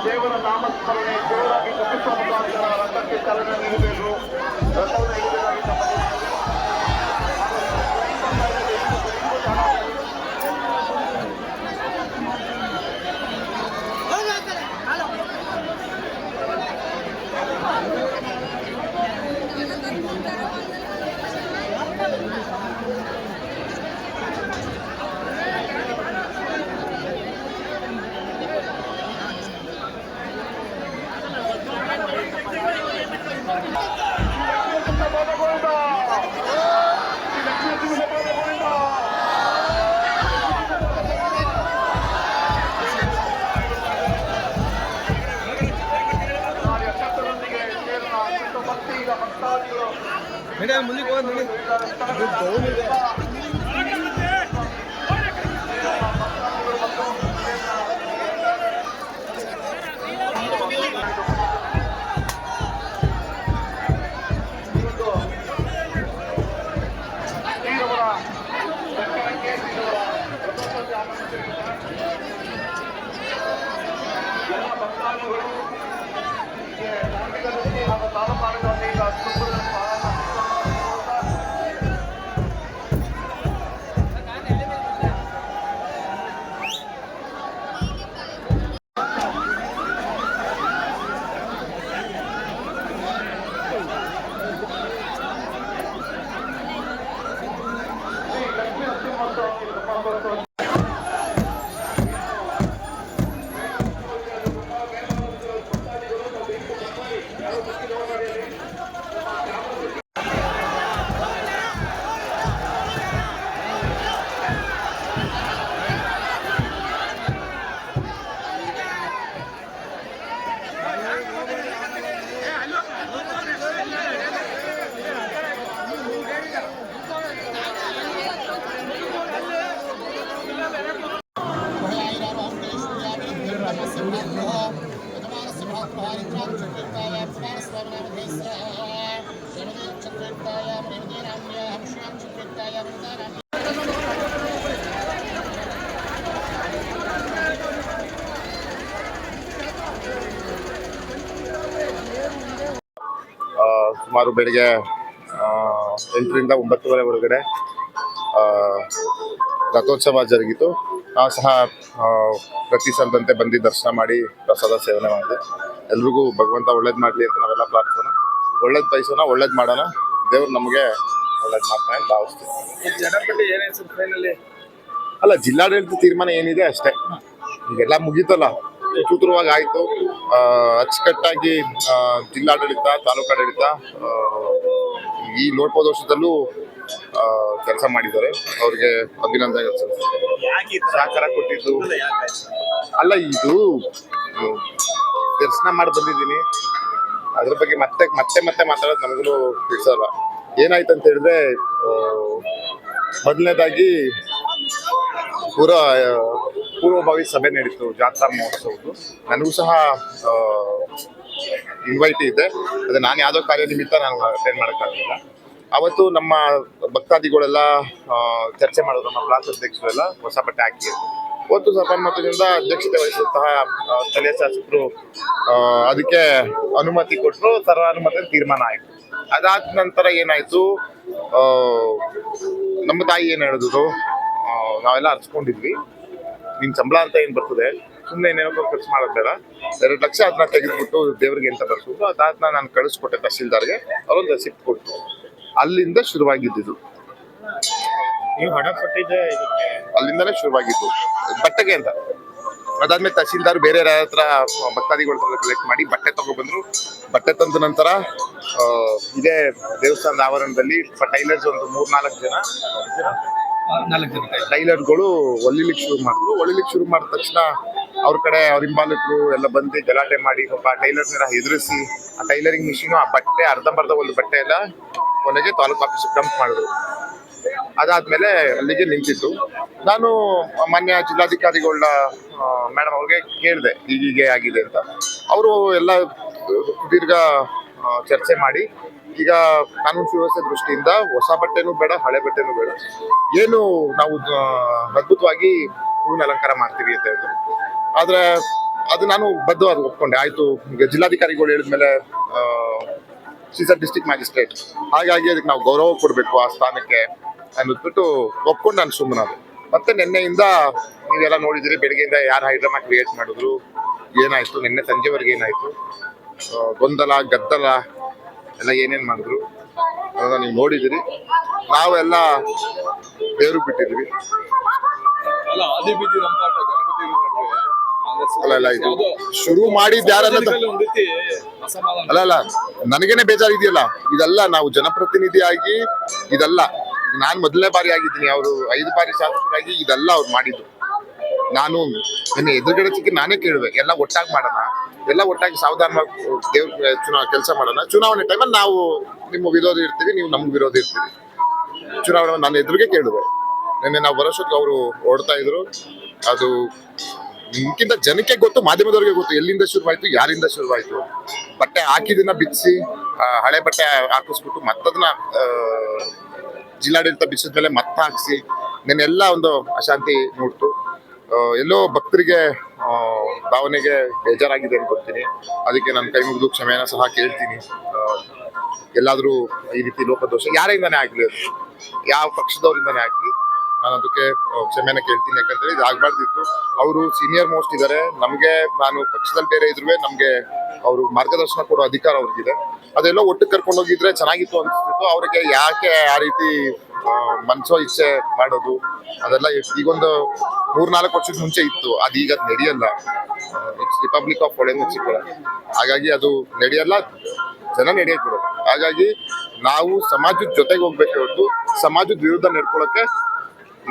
ದೇವರ ನಾಮಸ್ಮರಣೆ ಜೋರಾಗಿ ಜಪಿಸುವ ಮುಖಾಂತರ ರಥಕ್ಕೆ ಚಾಲನೆ ನೀಡಬೇಕು. ರಥವನ್ನು ಹಿಡಿದಾಗಿ ಮೇಡಮ್ ಮುಂದಕ್ಕೆ ಹೋಗಿ ನೋಡಿ. ಸುಮಾರು ಬೆಳಿಗ್ಗೆ 8ರಿಂದ 9:30 ರಥೋತ್ಸವ ಜರುಗಿತು. ನಾವು ಸಹ ಪ್ರತಿ ಸಂದಂತೆ ಬಂದು ದರ್ಶನ ಮಾಡಿ ಪ್ರಸಾದ ಸೇವನೆ ಮಾಡಿದೆ. ಎಲ್ರಿಗೂ ಭಗವಂತ ಒಳ್ಳೇದು ಮಾಡಲಿ ಅಂತ ನಾವೆಲ್ಲ ಪ್ರಾರ್ಥನೆ, ಒಳ್ಳೇದು ಬಯಸೋಣ, ಒಳ್ಳೇದು ಮಾಡೋಣ, ದೇವ್ರು ನಮಗೆ ಒಳ್ಳೇದು ಮಾಡ್ತಾನೆ ಭಾವಿಸ್ತೀವಿ. ಜನಪಟ್ಟಿ ಏನೇನು ಅಲ್ಲ, ಜಿಲ್ಲಾಡಳಿತ ತೀರ್ಮಾನ ಏನಿದೆ ಅಷ್ಟೇ. ಈಗೆಲ್ಲ ಮುಗೀತಲ್ಲ, ಸೂತ್ರವಾಗಿ ಆಯಿತು. ಅಚ್ಚುಕಟ್ಟಾಗಿ ಜಿಲ್ಲಾಡಳಿತ, ತಾಲೂಕಾಡಳಿತ ಈ ಲೋಕೋಪದೋಷದಲ್ಲೂ ಕೆಲಸ ಮಾಡಿದ್ದಾರೆ. ಅವ್ರಿಗೆ ಅಭಿನಂದನೆ ಸಹಕಾರ ಕೊಟ್ಟಿದ್ದು. ಅಲ್ಲ, ಇದು ದರ್ಶನ ಮಾಡಿ ಬಂದಿದ್ದೀನಿ, ಅದ್ರ ಬಗ್ಗೆ ಮತ್ತೆ ಮತ್ತೆ ಮತ್ತೆ ಮಾತಾಡೋದು ನಮಗೂ ತಿಳಿಸಲ್ಲ. ಏನಾಯ್ತು ಅಂತ ಹೇಳಿದ್ರೆ, ಮೊದಲನೇದಾಗಿ ಪೂರ್ವಭಾವಿ ಸಭೆ ನಡೀತು ಜಾತ್ರಾ ಮಹೋತ್ಸವದ್ದು. ನನಗೂ ಸಹ ಇನ್ವೈಟ್ ಇದೆ. ಅದೇ ನಾನು ಯಾವುದೋ ಕಾರ್ಯ ನಿಮಿತ್ತ ನಾನು ಅಟೆಂಡ್ ಮಾಡೋಕ್ಕಾಗಲಿಲ್ಲ. ಅವತ್ತು ನಮ್ಮ ಭಕ್ತಾದಿಗಳೆಲ್ಲ ಚರ್ಚೆ ಮಾಡೋದು, ನಮ್ಮ ಬ್ಲಾಕ್ ಅಧ್ಯಕ್ಷರೆಲ್ಲ ಹೊಸ ಬಟ್ಟೆ ಹಾಕಿ ಅವತ್ತು ಸರ್ವಾನುಮತದಿಂದ ಅಧ್ಯಕ್ಷತೆ ವಹಿಸಿದಂತಹ ಸ್ಥಳೀಯ ಶಾಸಕರು ಅದಕ್ಕೆ ಅನುಮತಿ ಕೊಟ್ಟರು. ಸರ್ವಾನುಮತ ತೀರ್ಮಾನ ಆಯಿತು. ಅದಾದ ನಂತರ ಏನಾಯಿತು, ನಮ್ಮ ತಾಯಿ ಏನು ಹೇಳಿದ್ರು, ನಾವೆಲ್ಲ ಅರ್ಸ್ಕೊಂಡಿದ್ವಿ, ನಿನ್ನ ಸಂಬಳ ಅಂತ ಏನು ಬರ್ತದೆ, ಸುಮ್ಮನೆ ಏನೇನೋ ಖರ್ಚು ಮಾಡೋದು ಬೇಡ, 2 ಲಕ್ಷ ಅದನ್ನ ತೆಗೆದುಬಿಟ್ಟು ದೇವ್ರಿಗೆ ಅಂತ ಬರ್ಸೋದು. ಅದಾದ್ನ ನಾನು ಕಳಿಸ್ಕೊಟ್ಟೆ ತಹಸೀಲ್ದಾರ್ಗೆ, ಅವರೊಂದು ರೆಸಿಪ್ಟ್ ಕೊಟ್ಟು ಅಲ್ಲಿಂದ ಶುರುವಾಗಿದ್ದು. ನೀವು ಹಣ ಕೊಟ್ಟಿದ್ದೆ ಅಲ್ಲಿಂದನೇ ಶುರುವಾಗಿದ್ದು ಬಟ್ಟೆಗೆ ಅಂತ. ಅದಾದ್ಮೇಲೆ ತಹಸೀಲ್ದಾರ್ ಬೇರೆ ಹತ್ರ ಭಕ್ತಾದಿಗಳ ಕಲೆಕ್ಟ್ ಮಾಡಿ ಬಟ್ಟೆ ತಗೊಬಂದ್ರು. ಬಟ್ಟೆ ತಂದ ನಂತರ ಇದೇ ದೇವಸ್ಥಾನದ ಆವರಣದಲ್ಲಿ ಟೈಲರ್ಸ್ ಒಂದು 3-4 ಜನ ಟೈಲರ್ಗಳು ಹೊಲಿಲಿಕ್ಕೆ ಶುರು ಮಾಡಿದ್ರು. ಹೊಲಿಲಿಕ್ಕೆ ಶುರು ಮಾಡಿದ ತಕ್ಷಣ ಅವ್ರ ಕಡೆ ಅವ್ರ ಹಿಂಬಾಲಕರು ಎಲ್ಲ ಬಂದು ಗಲಾಟೆ ಮಾಡಿ ಪಾಪ ಟೈಲರ್ನ ಹೆದರಿಸಿ ಆ ಟೈಲರಿಂಗ್ ಮಿಷಿನ್ ಆ ಬಟ್ಟೆ ಅರ್ಧಂಬರ್ಧ ಒಂದು ಬಟ್ಟೆ ಎಲ್ಲ ಕೊನೆಗೆ ತಾಲೂಕು ಆಫೀಸ್ ಡಂಪ್ ಮಾಡಿದ್ರು. ಅದಾದ್ಮೇಲೆ ಅಲ್ಲಿಗೆ ನಿಂತಿತ್ತು. ನಾನು ಮಾನ್ಯ ಜಿಲ್ಲಾಧಿಕಾರಿಗಳ ಮೇಡಮ್ ಅವ್ರಿಗೆ ಕೇಳಿದೆ ಹೀಗೆ ಆಗಿದೆ ಅಂತ. ಅವರು ಎಲ್ಲ ದೀರ್ಘ ಚರ್ಚೆ ಮಾಡಿ ಈಗ ಕಾನೂನು ಸುವ್ಯವಸ್ಥೆ ದೃಷ್ಟಿಯಿಂದ ಹೊಸ ಬಟ್ಟೆನೂ ಬೇಡ, ಹಳೆ ಬಟ್ಟೆನೂ ಬೇಡ, ಏನು ನಾವು ಅದ್ಭುತವಾಗಿ ಹೂವಿನ ಅಲಂಕಾರ ಮಾಡ್ತೀವಿ ಅಂತ ಹೇಳಿದ್ರು. ಆದ್ರೆ ಅದು ನಾನು ಬದ್ಧವಾಗಿ ಒಪ್ಕೊಂಡೆ. ಆಯ್ತು, ಈಗ ಜಿಲ್ಲಾಧಿಕಾರಿಗಳು ಹೇಳಿದ್ಮೇಲೆ ಶೀಸ್ ಅ ಡಿಸ್ಟ್ರಿಕ್ಟ್ ಮ್ಯಾಜಿಸ್ಟ್ರೇಟ್, ಹಾಗಾಗಿ ಅದಕ್ಕೆ ನಾವು ಗೌರವ ಕೊಡಬೇಕು ಆ ಸ್ಥಾನಕ್ಕೆ ಅನ್ನಿಸ್ಬಿಟ್ಟು ಒಪ್ಕೊಂಡು ನಾನು ಸುಮ್ಮನಾದೆ. ಮತ್ತೆ ನಿನ್ನೆಯಿಂದ ನೀವೆಲ್ಲ ನೋಡಿದಿರಿ, ಬೆಳಗ್ಗೆಯಿಂದ ಯಾರು ಹೈಡ್ರಾಮಾ ಕ್ರಿಯೇಟ್ ಮಾಡಿದ್ರು, ಏನಾಯ್ತು ನಿನ್ನೆ ಸಂಜೆವರೆಗೆ ಏನಾಯ್ತು, ಗೊಂದಲ ಗದ್ದಲ ಎಲ್ಲ ಏನೇನು ಮಾಡಿದ್ರು ಅದನ್ನ ನೀವು ನೋಡಿದಿರಿ. ನಾವೆಲ್ಲ ದೇವ್ರಿಗೆ ಬಿಟ್ಟಿದ್ವಿ. ಅಲ್ಲ ಇದು ಶುರು ಮಾಡಿದ್ ಯಾರಲ್ಲ, ಅಲ್ಲ ನನಗೇನೆ ಬೇಜಾರಿದೆಯಲ್ಲ. ಇದೆಲ್ಲ ನಾವು ಜನಪ್ರತಿನಿಧಿಯಾಗಿ ಇದೆಲ್ಲ ನಾನ್ ಮೊದಲನೇ ಬಾರಿ ಆಗಿದ್ದೀನಿ, ಅವರು 5 ಬಾರಿ ಶಾಸಕರಾಗಿ ಇದೆಲ್ಲ ಅವ್ರು ಮಾಡಿದ್ದು. ನಾನು ನಿನ್ನೆ ಎದುರುಗಡೆ ಸಿಕ್ಕಿ ನಾನೇ ಕೇಳಿದೆ, ಎಲ್ಲ ಒಟ್ಟಾಗಿ ಮಾಡೋಣ, ಎಲ್ಲ ಒಟ್ಟಾಗಿ ಸಾವಧಾನವಾಗಿ ದೇವ್ರ ಕೆಲಸ ಮಾಡೋಣ. ಚುನಾವಣೆ ಟೈಮಲ್ಲಿ ನಾವು ನಿಮ್ಮ ವಿರೋಧ ಇರ್ತೀವಿ, ನೀವು ನಮ್ಗೆ ವಿರೋಧ ಇರ್ತೀವಿ. ಚುನಾವಣೆ ನಾನು ಎದುರಿಗೆ ಕೇಳಿದೆ. ನಿನ್ನೆ ನಾವು ಬರೋಷ್ಟೊತ್ತಿಗೆ ಅವರು ಓಡ್ತಾ ಇದ್ರು. ಅದು ನಿಮ್ಗಿಂತ ಜನಕ್ಕೆ ಗೊತ್ತು, ಮಾಧ್ಯಮದವ್ರಿಗೆ ಗೊತ್ತು ಎಲ್ಲಿಂದ ಶುರುವಾಯ್ತು, ಯಾರಿಂದ ಶುರುವಾಯ್ತು. ಬಟ್ಟೆ ಹಾಕಿದನ್ನ ಬಿಚ್ಚಿಸಿ ಹಳೆ ಬಟ್ಟೆ ಹಾಕಿಸ್ಬಿಟ್ಟು ಮತ್ತದನ್ನ ಜಿಲ್ಲಾಡಳಿತ ಬಿಸಿದ್ಮೇಲೆ ಮತ್ತೆ ಹಾಕಿಸಿ ನೆನ್ನೆಲ್ಲ ಒಂದು ಅಶಾಂತಿ ಮೂಡ್ತು. ಎಲ್ಲೋ ಭಕ್ತರಿಗೆ ಭಾವನೆಗೆ ಬೇಜಾರಾಗಿದೆ ಅನ್ಕೊಳ್ತೀನಿ. ಅದಕ್ಕೆ ನಾನು ಕೈ ಮುಗಿದು ಕ್ಷಮೆನ ಸಹ ಕೇಳ್ತೀನಿ. ಎಲ್ಲಾದ್ರೂ ಈ ರೀತಿ ಲೋಪದೋಷ ಯಾರಿಂದಾನೇ ಆಗ್ಲಿ, ಅದು ಯಾವ ಪಕ್ಷದವರಿಂದಾನೇ ಆಗ್ಲಿ, ನಾನು ಅದಕ್ಕೆ ಕ್ಷಮೆನ ಕೇಳ್ತೀನಿ. ಯಾಕಂದ್ರೆ ಇದು ಆಗ್ಬಾರ್ದಿತ್ತು. ಅವರು ಸೀನಿಯರ್ ಮೋಸ್ಟ್ ಇದ್ದಾರೆ. ನಮ್ಗೆ, ನಾನು ಪಕ್ಷದಲ್ಲಿ ಬೇರೆ ಇದ್ರುವೆ ನಮ್ಗೆ ಅವರು ಮಾರ್ಗದರ್ಶನ ಕೊಡೋ ಅಧಿಕಾರ ಅವ್ರಿಗಿದೆ. ಅದೆಲ್ಲೋ ಒಟ್ಟು ಕರ್ಕೊಂಡು ಹೋಗಿದ್ರೆ ಚೆನ್ನಾಗಿತ್ತು ಅನ್ಸ್ತಿತ್ತು. ಅವ್ರಿಗೆ ಯಾಕೆ ಆ ರೀತಿ ಮನ್ಸೋ ಇಚ್ಛೆ ಮಾಡೋದು, ಅದೆಲ್ಲ ಈಗೊಂದು 3-4 ವರ್ಷದ ಮುಂಚೆ ಇತ್ತು. ಅದೀಗ ನಡೆಯಲ್ಲ. ಇಟ್ಸ್ ರಿಪಬ್ಲಿಕ್ ಆಫ್ ಒಳ್ಳೆಂದು. ಹಾಗಾಗಿ ಅದು ನಡೆಯಲ್ಲ, ಜನ ನಡೆಯಕ್ ಬಿಡೋದು. ಹಾಗಾಗಿ ನಾವು ಸಮಾಜದ ಜೊತೆಗೆ ಹೋಗ್ಬೇಕು ಹೊರತು ಸಮಾಜದ ವಿರುದ್ಧ ನಡ್ಕೊಳಕ್ಕೆ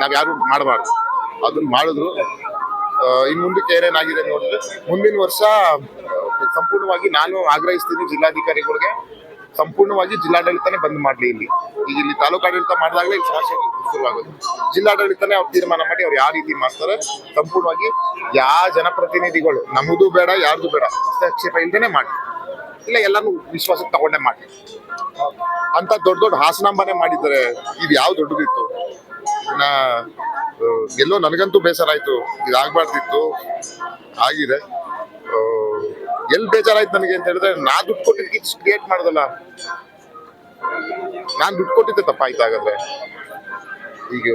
ನಾವ್ ಯಾರು ಮಾಡಬಾರ್ದು. ಅದನ್ನ ಮಾಡಿದ್ರು. ಇನ್ ಮುಂದಕ್ಕೆ ಏನೇನಾಗಿದೆ ನೋಡಿದ್ರೆ ಮುಂದಿನ ವರ್ಷ ಸಂಪೂರ್ಣವಾಗಿ ನಾನು ಆಗ್ರಹಿಸ್ತೀನಿ ಜಿಲ್ಲಾಧಿಕಾರಿಗಳಿಗೆ, ಸಂಪೂರ್ಣವಾಗಿ ಜಿಲ್ಲಾಡಳಿತನೇ ಬಂದ್ ಮಾಡ್ಲಿ. ಇಲ್ಲಿ ತಾಲೂಕು ಆಡಳಿತ ಮಾಡಿದಾಗಲೇ ಈ ಸಮಸ್ಯೆ ಶುರುವಾಗೋದು. ಜಿಲ್ಲಾಡಳಿತನೇ ಅವ್ರು ತೀರ್ಮಾನ ಮಾಡಿ ಅವ್ರು ಯಾವ ರೀತಿ ಮಾಡ್ತಾರೆ, ಸಂಪೂರ್ಣವಾಗಿ ಯಾವ ಜನಪ್ರತಿನಿಧಿಗಳು ನಮ್ಮದು ಬೇಡ, ಯಾರ್ದು ಬೇಡ, ಹಸ್ತಕ್ಷೇಪ ಇಲ್ದೇನೆ ಮಾಡಿ, ಇಲ್ಲ ಎಲ್ಲಾನು ವಿಶ್ವಾಸಕ್ಕೆ ತಗೊಂಡೇ ಮಾಡಿ ಅಂತ ದೊಡ್ಡ ಹಾಸನಾಂಬನೆ ಮಾಡಿದ್ದಾರೆ. ಇದು ಯಾವ ದೊಡ್ಡದಿತ್ತು. ಎಲ್ಲೋ ನನಗಂತೂ ಬೇಸರ ಆಯ್ತು. ಇದಾಗಬಾರ್ದಿತ್ತು, ಆಗಿದೆ. ಎಲ್ಲಿ ಬೇಜಾರಾಯ್ತು ನನಗೆ ಅಂತ ಹೇಳಿದ್ರೆ, ನಾನ್ ದುಡ್ಡು ಕೊಟ್ಟಿದ್ದಕ್ಕೆ ಕ್ರಿಯೇಟ್ ಮಾಡ್ದಲ್ಲ. ನಾನ್ ದುಡ್ಡು ಕೊಟ್ಟಿದ್ದೆ ತಪ್ಪಾಯ್ತು. ಹಾಗಾದ್ರೆ ಈಗ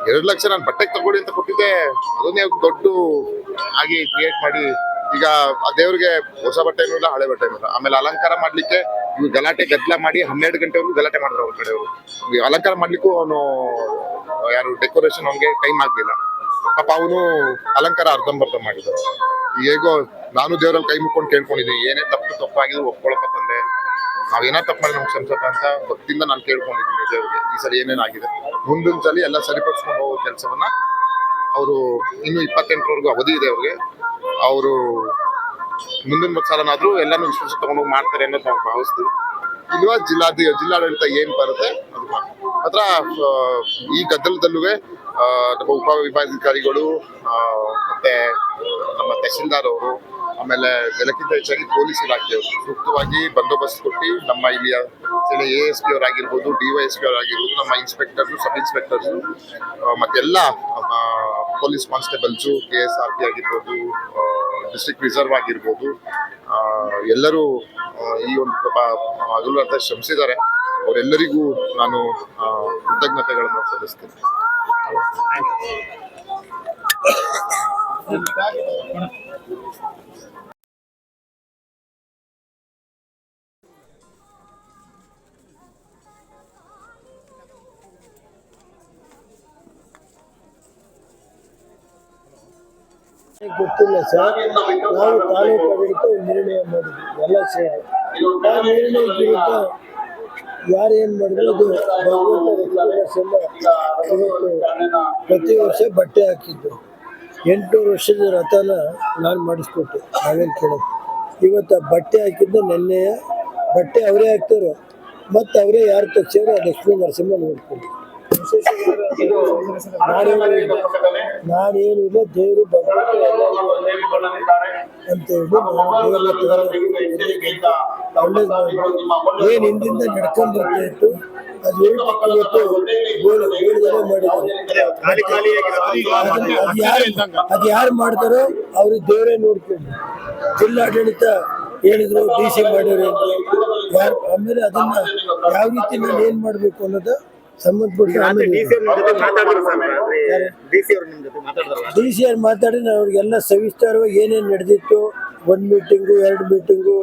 2 ಲಕ್ಷ ನಾನು ಬಟ್ಟೆಗೆ ತಗೊಳ್ಳಿ ಅಂತ ಕೊಟ್ಟಿದ್ದೆ, ಅದನ್ನೇ ದೊಡ್ಡ ಆಗಿ ಕ್ರಿಯೇಟ್ ಮಾಡಿ ಈಗ ಆ ದೇವ್ರಿಗೆ ಹೊಸ ಬಟ್ಟೆನೂ ಇಲ್ಲ, ಹಳೆ ಬಟ್ಟೆನೂ ಇಲ್ಲ. ಆಮೇಲೆ ಅಲಂಕಾರ ಮಾಡ್ಲಿಕ್ಕೆ ಇವ್ ಗಲಾಟೆ ಗದ್ದಲ ಮಾಡಿ 12 ಗಂಟೆವರೆಗೂ ಗಲಾಟೆ ಮಾಡಿದ್ರು ಅವ್ರ ಕಡೆಯವರು. ಅಲಂಕಾರ ಮಾಡ್ಲಿಕ್ಕೂ ಅವನು ಯಾರು ಡೆಕೋರೇಷನ್ ಅವನಿಗೆ ಟೈಮ್ ಆಗ್ಲಿಲ್ಲ. ಪಾಪ ಅವನು ಅಲಂಕಾರ ಅರ್ಧಂಬರ್ಧ ಮಾಡಿದ. ಹೇಗೋ ನಾನು ದೇವರಲ್ಲಿ ಕೈ ಮುಕ್ಕೊಂಡು ಕೇಳ್ಕೊಂಡಿದ್ದೀನಿ, ಏನೇ ತಪ್ಪಾಗಿದ್ರು ಒಪ್ಕೊಳಪ್ಪ ತಂದೆ, ನಾವೇನೋ ತಪ್ಪು ಮಾಡಿ ನಮ್ಗೆ ಕ್ಷಮಿಸಪ್ಪ ಅಂತ ಭಕ್ತಿಯಿಂದ ನಾನು ಕೇಳ್ಕೊಂಡಿದ್ದೀನಿ ದೇವ್ರಿಗೆ. ಈ ಸಲ ಏನೇನಾಗಿದೆ ಮುಂದಿನ ಸಲ ಎಲ್ಲ ಸರಿಪಡಿಸ್ಕೊಂಡು ಹೋಗೋ ಕೆಲಸವನ್ನ ಅವರು ಇನ್ನು 28ರವರೆಗೂ ಅವಧಿ ಇದೆ ಅವ್ರಿಗೆ. ಅವರು ಮುಂದಿನ ಸಲನಾದ್ರೂ ಎಲ್ಲಾನು ವಿಶ್ವಾಸ ತಗೊಂಡೋಗಿ ಮಾಡ್ತಾರೆ ಅನ್ನೋದು ನಾವು ಭಾವಿಸ್ತೀವಿ. ಇಲ್ವಾ ಜಿಲ್ಲಾಡಳಿತ ಏನ್ ಬರುತ್ತೆ ಅದು ಮಾತ್ರ. ಈ ಗದ್ದಲದಲ್ಲೂ ನಮ್ಮ ಉಪವಿಭಾಗಾಧಿಕಾರಿಗಳು ಮತ್ತೆ ನಮ್ಮ ತಹಶೀಲ್ದಾರ್ ಅವರು, ಆಮೇಲೆ ಎಲ್ಲಕ್ಕಿಂತ ಹೆಚ್ಚಾಗಿ ಪೊಲೀಸ್ ಇಲಾಖೆಯವರು ಸೂಕ್ತವಾಗಿ ಬಂದೋಬಸ್ತ್ ಕೊಟ್ಟು ನಮ್ಮ ಇಲ್ಲಿಯ ASP ಅವರಾಗಿರ್ಬೋದು, DYSP ಅವರಾಗಿರ್ಬೋದು, ನಮ್ಮ ಇನ್ಸ್ಪೆಕ್ಟರ್ಸು, ಸಬ್ ಇನ್ಸ್ಪೆಕ್ಟರ್ಸು, ಮತ್ತೆಲ್ಲ ಪೊಲೀಸ್ ಕಾನ್ಸ್ಟೇಬಲ್ಸು, KSRP ಆಗಿರ್ಬೋದು, ಡಿಸ್ಟ್ರಿಕ್ಟ್ ರಿಸರ್ವ್ ಆಗಿರ್ಬೋದು, ಎಲ್ಲರೂ ಈ ಒಂದು ಹಗಲು ಅಂತ ಶ್ರಮಿಸಿದ್ದಾರೆ. ಅವರೆಲ್ಲರಿಗೂ ನಾನು ಕೃತಜ್ಞತೆಗಳನ್ನು ಸಲ್ಲಿಸ್ತೇನೆ. ಗೊತ್ತಿಲ್ಲ ಸರ್. ನಾವು ತಾಲೂಕು ಆಡಳಿತ ನಿರ್ಣಯ ಮಾಡಿದ್ವಿ ಎಲ್ಲ ಸೇರಿ. ಆ ನಿರ್ಣಯ ವಿರುದ್ಧ ಯಾರೇನು ಮಾಡಿದ್ರು ಅದು ಭಗವಂತ ಇವತ್ತು ಪ್ರತಿ ವರ್ಷ ಬಟ್ಟೆ ಹಾಕಿದ್ದು. 800 ವರ್ಷದ ರಥನ ನಾನು ಮಾಡಿಸ್ಕೊಟ್ಟೆ, ನಾವೇನು ಕೇಳೋದು. ಇವತ್ತು ಆ ಬಟ್ಟೆ ಹಾಕಿದ್ದ ನೆನ್ನೆಯ ಬಟ್ಟೆ ಅವರೇ ಹಾಕ್ತಾರೋ ಮತ್ತು ಅವರೇ ಯಾರು ತಕ್ಷಣ ಲಕ್ಷ್ಮೀ ನರಸಿಂಹ ನೋಡ್ಕೊಂಡು ನಾನೇನು ಇಲ್ಲ, ದೇವರು ಭಗವಂತ ಎಲ್ಲರಿಗೂ ಅಂತ ಹೇಳಿ ಏನು ಹಿಂದಿಂದ ನಡ್ಕೊಂಡು ಬರ್ತಾ ಇತ್ತು ಅದು ಇವತ್ತು ಅದು ಯಾರು ಮಾಡ್ತಾರೋ ಅವ್ರಿಗೆ ದೇವರೇ ನೋಡ್ಕೊಂಡು. ಜಿಲ್ಲಾಡಳಿತ ಹೇಳಿದ್ರು DC ಮಾಡಿದ್ರು ಅಂತ ಯಾರು, ಆಮೇಲೆ ಅದನ್ನ ಯಾವ ರೀತಿ ನಾನು ಏನ್ ಮಾಡ್ಬೇಕು ಅನ್ನೋದು ಸಂಬಂಧಪಟ್ಟ DC ಮಾತಾಡಿ ನಾನು ಅವ್ರಿಗೆಲ್ಲ ಸವಿಸ್ತಾರವಾಗಿ ಏನೇನು ನಡೆದಿತ್ತು, 1 ಮೀಟಿಂಗು 2 ಮೀಟಿಂಗು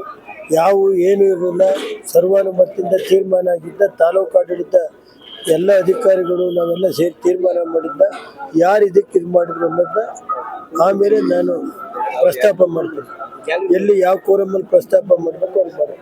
ಯಾವ ಏನು ಇರಲಿಲ್ಲ, ಸರ್ವಾನುಮತದಿಂದ ತೀರ್ಮಾನ ಆಗಿದ್ದ. ತಾಲೂಕು ಆಡಳಿತ ಎಲ್ಲ ಅಧಿಕಾರಿಗಳು ನಾವೆಲ್ಲ ಸೇರಿ ತೀರ್ಮಾನ ಮಾಡಿದ್ದ, ಯಾರು ಇದಕ್ಕೆ ಇದು ಮಾಡಿದ್ರು ಅನ್ನೋದನ್ನ ಆಮೇಲೆ ನಾನು ಪ್ರಸ್ತಾಪ ಮಾಡ್ತೀನಿ. ಎಲ್ಲಿ ಯಾವ ಕೋರಮಲ್ಲಿ ಪ್ರಸ್ತಾಪ ಮಾಡಬೇಕು ಅಲ್ಲಿ ಮಾಡಿ.